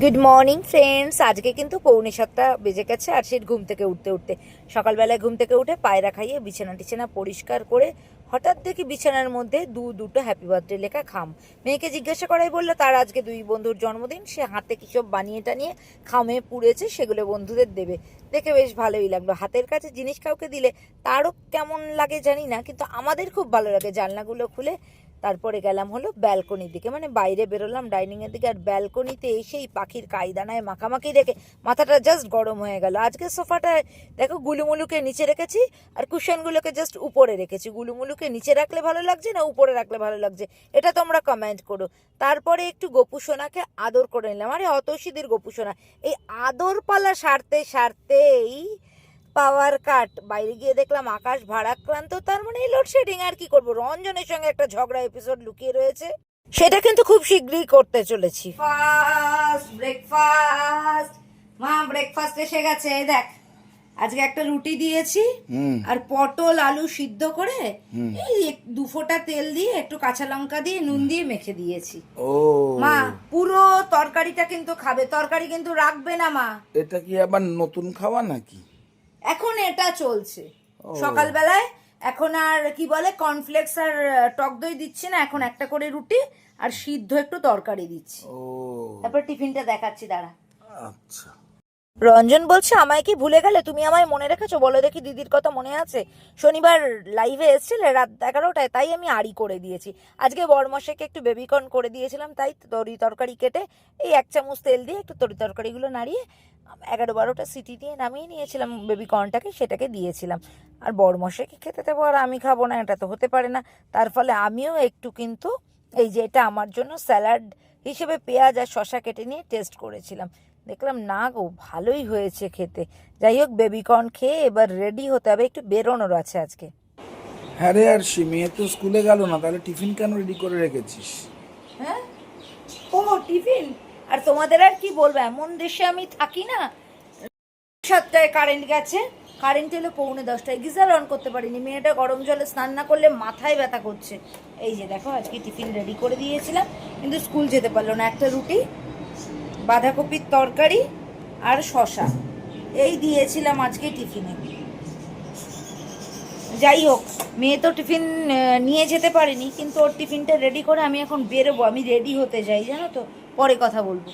Good morning friends. আজকে কিন্তু 6:45 বেজে গেছে। আর সেই ঘুম থেকে উঠতে সকালবেলায় ঘুম থেকে উঠে পায়রা খাইয়ে বিছানা পরিষ্কার করে হঠাৎ দেখি বিছানার মধ্যে দুটো হ্যাপি বার্থডে লেখা খাম। মেয়েকে জিজ্ঞাসা করাই বললো তার আজকে 2 বন্ধুর জন্মদিন, সে হাতে কি সব বানিয়ে টানিয়ে খামে পুড়েছে, সেগুলো বন্ধুদের দেবে। দেখে বেশ ভালোই লাগলো। হাতের কাছে জিনিস কাউকে দিলে তারও কেমন লাগে জানি না, কিন্তু আমাদের খুব ভালো লাগে। জানলাগুলো খুলে তারপরে গেলাম হলো ব্যালকনির দিকে, মানে বাইরে বেরোলাম ডাইনিংয়ের দিকে। আর ব্যালকনিতে এসেই পাখির কাইদানায় মাখামাখি দেখে মাথাটা জাস্ট গরম হয়ে গেল। আজকে সোফাটায় দেখো গুলুমুলুকে নিচে রেখেছি আর কুশনগুলোকে জাস্ট উপরে রেখেছি। গুলুমুলুকে নিচে রাখলে ভালো লাগছে না উপরে রাখলে ভালো লাগছে, এটা তোমরা কমেন্ট করো। তারপরে একটু গোপুসোনাকে আদর করে নিলাম। আরে অতসীদের গোপুসোনা এই আদর পালা সারতেই পাওয়ার কাট। বাইরে গিয়ে দেখলাম আকাশ ভারাক্রান্ত, তার মানে এই লোডশেডিং। আর কি করবো, রঞ্জনের সঙ্গে একটা ঝগড়া এপিসোড লুকিয়ে রয়েছে, সেটা কিন্তু খুব শীঘ্রই করতে চলেছি। ফার্স্ট ব্রেকফাস্ট, মা ব্রেকফাস্ট এসে গেছে। দেখ আজকে একটা রুটি দিয়েছি আর পটল আলু সিদ্ধ করে এই 2 ফোঁটা তেল দিয়ে একটু কাঁচা লঙ্কা দিয়ে নুন দিয়ে মেখে দিয়েছি। ও মা পুরো তরকারিটা কিন্তু খাবে, তরকারি কিন্তু রাখবে না মা। এটা কি আবার নতুন খাওয়া নাকি? এখন এটা চলছে সকালবেলায়। এখন আর কি বলে কর্নফ্লেক্স আর টক দই দিচ্ছি না, এখন একটা করে রুটি আর সিদ্ধ একটু তরকারি দিচ্ছি। ও তারপর টিফিনটা দেখাচ্ছি, দাঁড়া। আচ্ছা, রঞ্জন বলছে আমায় কি ভুলে গেলে, তুমি আমায় মনে রেখেছো? বলো দেখি দিদির কথা মনে আছে? শনিবার লাইভে এসেছিলে রাত 11টায়, তাই আমি আড়ি করে দিয়েছি। আজকে বড়মশাইকে একটু বেবিকর্ন করে দিয়েছিলাম, তাই তরকারি কেটে এই 1 চামচ তেল দিয়ে একটু তরকারিগুলো নাড়িয়ে 11-12টা সিটি দিয়ে নামিয়ে নিয়েছিলাম বেবিকর্নটাকে, সেটাকে দিয়েছিলাম। আর বড়মশাইকে খেতে দেবো আর আমি খাবো না, এটা তো হতে পারে না। তার ফলে আমিও একটু কিন্তু এই যে এটা আমার জন্য স্যালাড হিসেবে পেঁয়াজ আর শশা কেটে নিয়ে টেস্ট করেছিলাম। দেখলাম না গো ভালোই হয়েছে খেতে। যাই হোক বেবিকর্ন খেয়ে এবার রেডি হতে হবে, একটু বেরোনোর আছে আজকে। হ্যাঁ রে, আর সে মেয়ে তো স্কুলে গেল না, তাহলে টিফিন কেন রেডি করে রেখেছিস? হ্যাঁ ও টিফিন, আর তোমাদের আর কি বলবো, এমন দেশে আমি থাকি না। 7টায় কারেন্ট গেছে, কারেন্ট এলো 9:45, গিজার অন করতে পারিনি। মেয়েটা গরম জলে স্নান না করলে মাথায় ব্যথা করছে। এই যে দেখো আজকে টিফিন রেডি করে দিয়েছিলাম, কিন্তু স্কুল যেতে পারলো না। একটা রুটি, বাঁধাকপির তরকারি আর শশা এই দিয়েছিলাম আজকে টিফিনে। যাই হোক মেয়ে তো টিফিন নিয়ে যেতে পারেনি, কিন্তু ওর টিফিনটা রেডি করে আমি এখন বেরোবো। আমি রেডি হতে যাই, জানো তো, পরে কথা বলবো।